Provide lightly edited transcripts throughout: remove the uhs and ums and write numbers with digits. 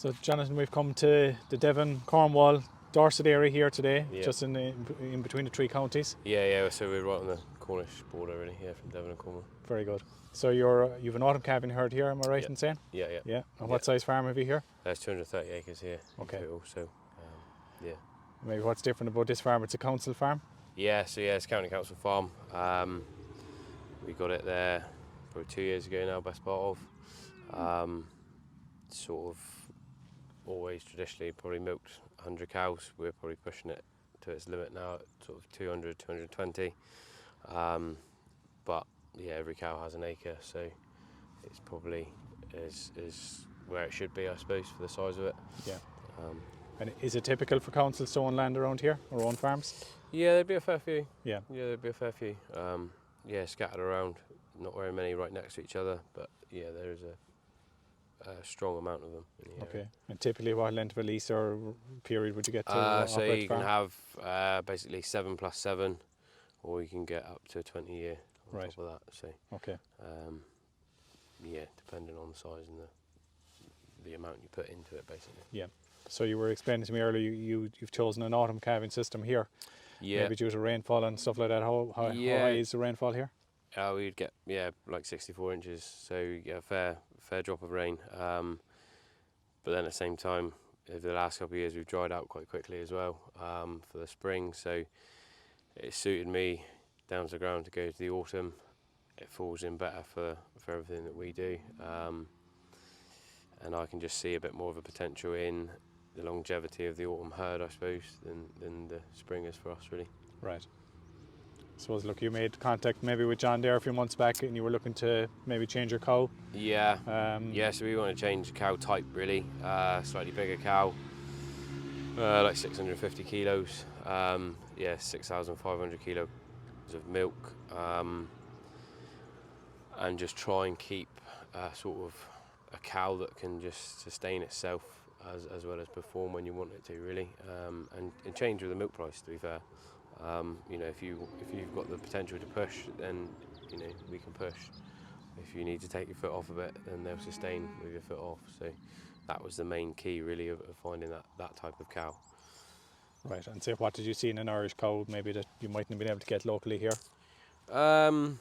So Jonathan, we've come to the Devon, Cornwall, Dorset area here today, Yeah. just in between the three counties. Yeah, so we're right on the Cornish border really, here from Devon and Cornwall. Very good. So you've an autumn calving herd here, am I right in saying? Yeah. Yeah. And what size farm have you here? There's 230 acres here Okay. in total, so yeah. Maybe what's different about this farm? It's a council farm? Yeah, it's county council farm. We got it there probably 2 years ago now, best part of. Sort of always traditionally probably milked 100 cows. We're probably pushing it to its limit now at sort of 200, 220. But yeah, every cow has an acre, so it's probably is where it should be, I suppose, for the size of it. Yeah. And is it typical for councils to own land around here, or own farms? Yeah, there'd be a fair few. Yeah. Yeah, there'd be a fair few. Scattered around, not very many right next to each other, but yeah, there is a strong amount of them in the area. Okay. And typically what length of a lease or period would you get to So operate you the can farm? have basically 7 + 7, or you can get up to a 20-year on Right. top of that. So Okay. yeah, depending on the size and the amount you put into it, basically. Yeah. So you were explaining to me earlier you've chosen an autumn calving system here. Yeah. Maybe due to rainfall and stuff like that. How high is the rainfall here? We'd get like 64 inches, so you get a fair drop of rain. But then at the same time, over the last couple of years, we've dried out quite quickly as well for the spring. So it suited me down to the ground to go to the autumn. It falls in better for everything that we do, and I can just see a bit more of a potential in the longevity of the autumn herd, I suppose, than the spring is for us, really. Right. So look, you made contact maybe with John there a few months back, and you were looking to maybe change your cow. Yeah. So we want to change the cow type, really. Slightly bigger cow, like 650 kilos. 6,500 kilos of milk, and just try and keep sort of a cow that can just sustain itself as well as perform when you want it to, really, and change with the milk price, to be fair. If you've got the potential to push, then we can push. If you need to take your foot off a bit, then they'll sustain with your foot off. So that was the main key, really, of finding that type of cow. Right. And say, what did you see in an Irish cow maybe that you mightn't have been able to get locally here? I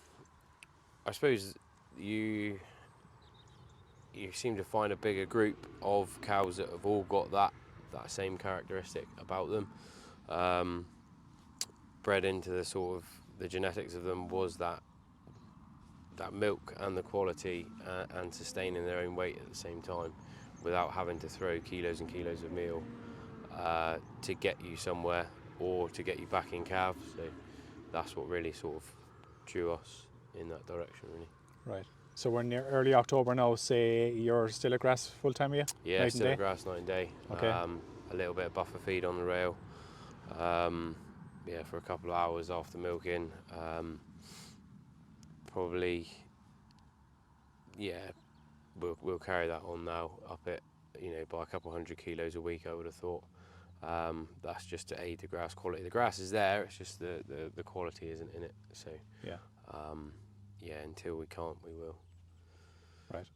suppose you seem to find a bigger group of cows that have all got that same characteristic about them. Bred into the sort of the genetics of them was that milk and the quality and sustaining their own weight at the same time without having to throw kilos and kilos of meal to get you somewhere or to get you back in calves. So that's what really sort of drew us in that direction, really. Right. So we're near early October now. Say you're still at grass full time, are you? Yeah, night still at grass night and day. Okay. A little bit of buffer feed on the rail. For a couple of hours after milking. Probably, we'll carry that on now, up it, by a couple 100 kilos a week, I would have thought. That's just to aid the grass quality. The grass is there, it's just the quality isn't in it. So until we can't, we will. Right.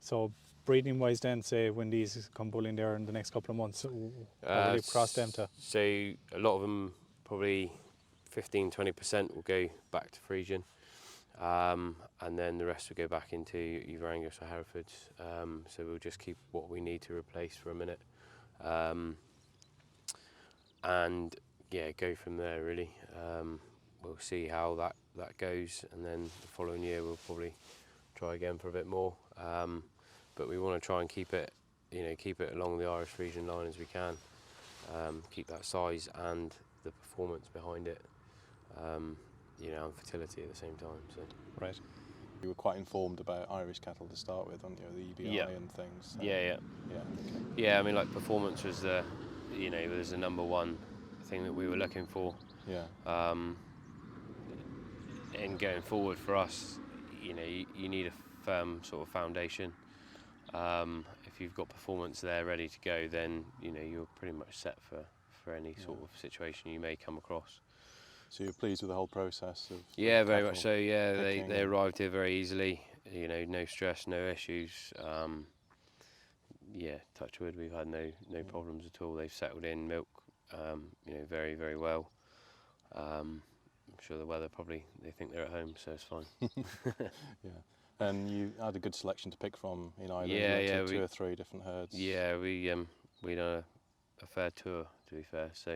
So breeding wise then, say when these come bulling there in the next couple of months, how will you cross them to? So a lot of them, probably 15-20% will go back to Frisian, and then the rest will go back into either Angus or Herefords. So we'll just keep what we need to replace for a minute, and go from there, really. We'll see how that goes, and then the following year we'll probably try again for a bit more. But we want to try and keep it along the Irish Frisian line as we can. Keep that size and the performance behind it, and fertility at the same time. So. Right. You were quite informed about Irish cattle to start with, weren't you? The EBI and things. So. Yeah. Yeah, I mean, like, performance was the number one thing that we were looking for. Yeah. And going forward for us, you need a firm sort of foundation. If you've got performance there ready to go, then you're pretty much set for any sort of situation you may come across. So you're pleased with the whole process of very much so. Yeah, picking they arrived here very easily. No stress, no issues. yeah, touch wood, we've had no problems at all. They've settled in milk, you know, very, very well. I'm sure the weather probably, they think they're at home, so it's fine. Yeah. And you had a good selection to pick from in Ireland. Yeah, You went to yeah, 2 or 3 different herds. Yeah, we done a fair tour, to be fair. So,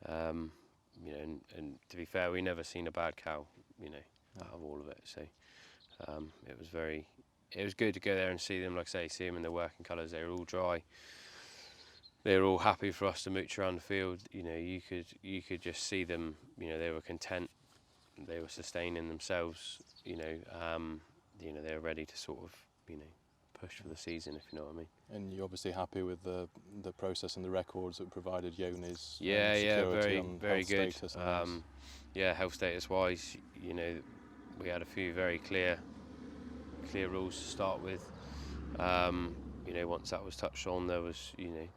you know, and to be fair, we never seen a bad cow, you know, out of all of it. So, it was good to go there and see them. Like I say, see them in their working colours. They were all dry. They were all happy for us to mooch around the field. You know, you could just see them. You know, they were content. They were sustaining themselves. You know, they were ready to sort of, you know, push for the season, if you know what I mean. And you're obviously happy with the process and the records that provided Yoni's Yeah, security on very health good. status and things? Yeah, health status wise, you know, we had a few very clear rules to start with. You know, once that was touched on, there was, you know,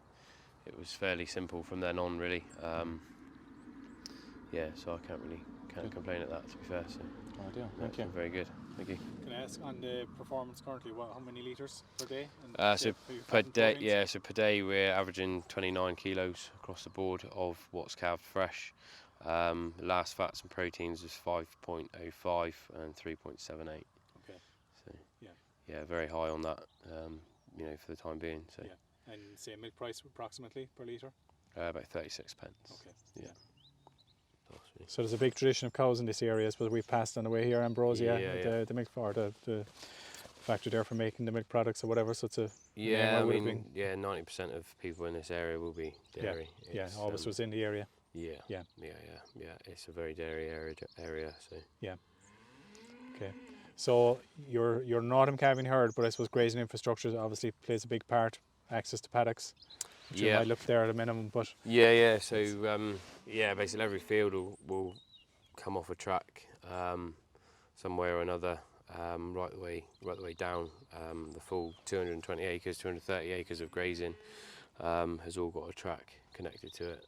it was fairly simple from then on, really. Yeah, so I can't complain at that, to be fair. So, Ideal. yeah, Thank you. very good. Thank you. Can I ask on the performance currently, how many litres per day? So per day, so per day we're averaging 29 kilos across the board of what's calved fresh. Last fats and proteins is 5.05 and 3.78. Okay. So yeah, very high on that. You know, for the time being. So yeah. And say milk price approximately per litre? about 36 pence. Okay. Yeah. So there's a big tradition of cows in this area, but we've passed on the way here, Ambrosia, the milk or the factory there for making the milk products or whatever. So it's a Yeah, I mean, 90% of people in this area will be dairy. Yeah, always was in the area. Yeah. It's a very dairy area. So yeah. Okay. So you're not a calving herd, but I suppose grazing infrastructure obviously plays a big part. Access to paddocks, which you might look there at a minimum, but yeah. So basically every field will come off a track some way or another, right the way down. The full 220 acres, 230 acres of grazing has all got a track connected to it.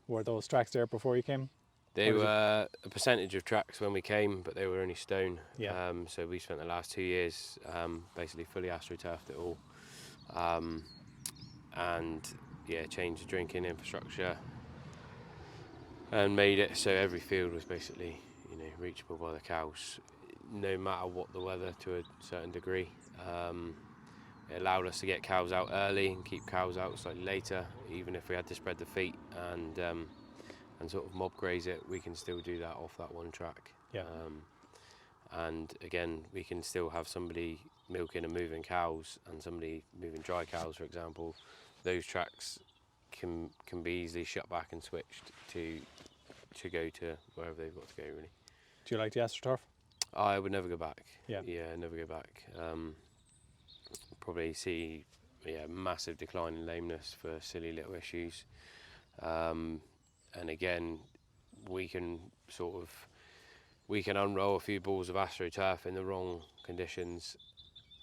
were those tracks there before you came? They were a percentage of tracks when we came, but they were only stone. Yeah. So we spent the last 2 years basically fully astroturfed it all, and changed the drinking infrastructure and made it so every field was basically reachable by the cows, no matter what the weather, to a certain degree. It allowed us to get cows out early and keep cows out slightly later, even if we had to spread the feet and sort of mob graze it. We can still do that off that one track. Yeah. And again, we can still have somebody milking and moving cows and somebody moving dry cows, for example. Those tracks can be easily shut back and switched to go to wherever they've got to go, really. Do you like the AstroTurf? I would never go back. Yeah. Yeah, never go back. Probably see massive decline in lameness for silly little issues. And again, we can unroll a few balls of AstroTurf in the wrong conditions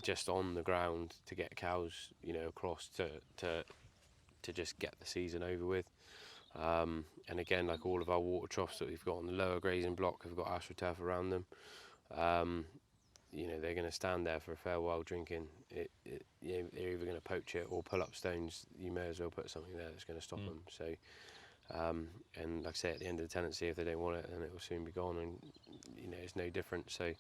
just on the ground to get cows, across to just get the season over with. And again, like all of our water troughs that we've got on the lower grazing block have got AstroTurf around them. They're going to stand there for a fair while drinking. They're either going to poach it or pull up stones. You may as well put something there that's going to stop them. So, and like I say, at the end of the tenancy, if they don't want it, then it will soon be gone, and it's no different. So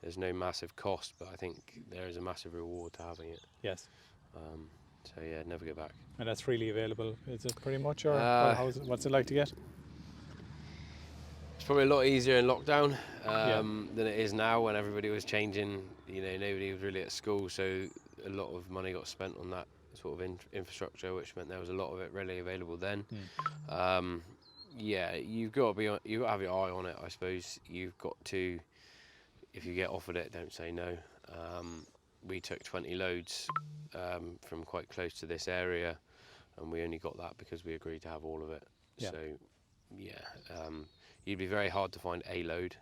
there's no massive cost, but I think there is a massive reward to having it. Yes. So yeah, never go back. And that's freely available, is it pretty much, or what's it like to get? It's probably a lot easier in lockdown than it is now, when everybody was changing. Nobody was really at school, so a lot of money got spent on that sort of infrastructure, which meant there was a lot of it readily available then. You've got to have your eye on it, I suppose. You've got to, if you get offered it, don't say no. We took 20 loads from quite close to this area, and we only got that because we agreed to have all of it. Yeah. So you'd be very hard to find a load.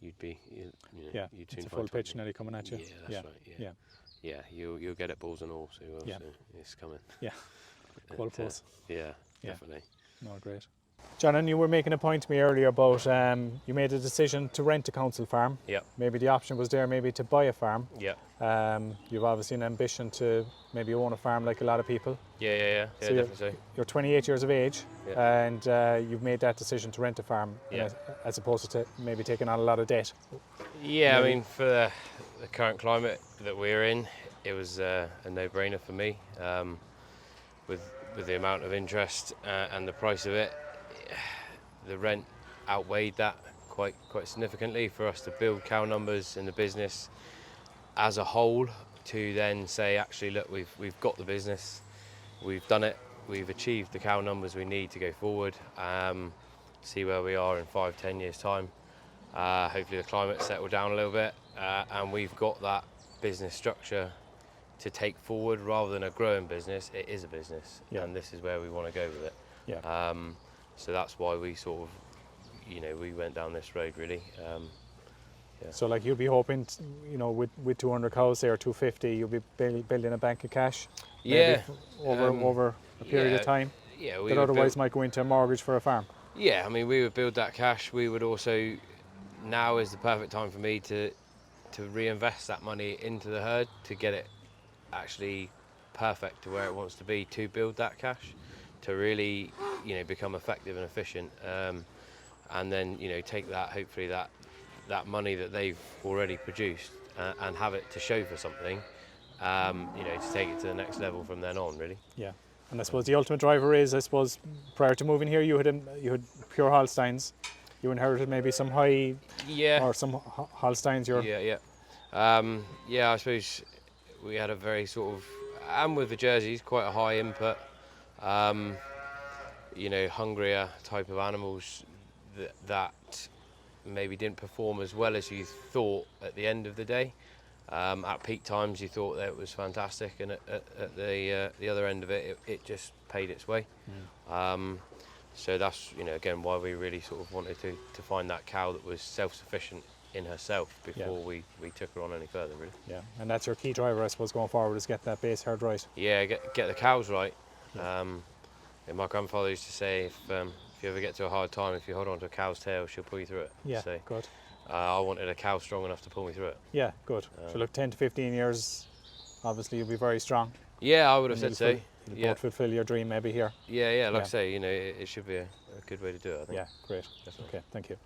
You'd be you'd soon it's a find full 20. pitch nearly coming at you. Yeah, that's right. Yeah, you'll get it balls and all. So, so it's coming. Yeah. Quite close. Yeah, definitely. No, great. John, and you were making a point to me earlier about you made a decision to rent a council farm. Yeah. Maybe the option was there maybe to buy a farm. Yeah. You've obviously an ambition to maybe own a farm like a lot of people. Yeah, So definitely so. You're 28 years of age, Yeah. and you've made that decision to rent a farm, Yeah. as opposed to maybe taking on a lot of debt. Yeah, Maybe. I mean, for the current climate that we're in, it was a no-brainer for me. With the amount of interest and the price of it, the rent outweighed that quite significantly for us to build cow numbers in the business as a whole. To then say, actually, look, we've got the business, we've done it, we've achieved the cow numbers we need to go forward. See where we are in 5-10 years time. Hopefully the climate settled down a little bit, and we've got that business structure to take forward rather than a growing business. It is a business, and this is where we want to go with it. Yeah. So that's why we sort of, we went down this road really. So like you'll be hoping, with 200 cows there, 250, you'll be building a bank of cash. Yeah. Over a period of time. Yeah. That otherwise might go into a mortgage for a farm. Yeah, I mean, we would build that cash. We would also, now is the perfect time for me to reinvest that money into the herd to get it actually perfect to where it wants to be, to build that cash, to really, become effective and efficient, and then, take that, hopefully that money that they've already produced and have it to show for something, to take it to the next level from then on, really. Yeah. And I suppose the ultimate driver is, prior to moving here, you had pure Holsteins. You inherited maybe some high, or some Holsteins. Yeah. I suppose we had a very sort of, and with the Jerseys, quite a high input, hungrier type of animals that maybe didn't perform as well as you thought at the end of the day. At peak times you thought that it was fantastic, and at the other end of it, it just paid its way. So that's, again, why we really sort of wanted to find that cow that was self-sufficient in herself before we took her on any further, really. Yeah, and that's your key driver, I suppose, going forward, is get that base herd right. Yeah, get the cows right. And my grandfather used to say, if you ever get to a hard time, if you hold on to a cow's tail, she'll pull you through it. Yeah, so, good. I wanted a cow strong enough to pull me through it. Yeah, good. So look, 10 to 15 years, obviously you'll be very strong. Yeah, I would have said so. You'll both fulfill your dream maybe here. Yeah, like I say, it should be a good way to do it, I think. Yeah, great. Definitely. Okay, thank you.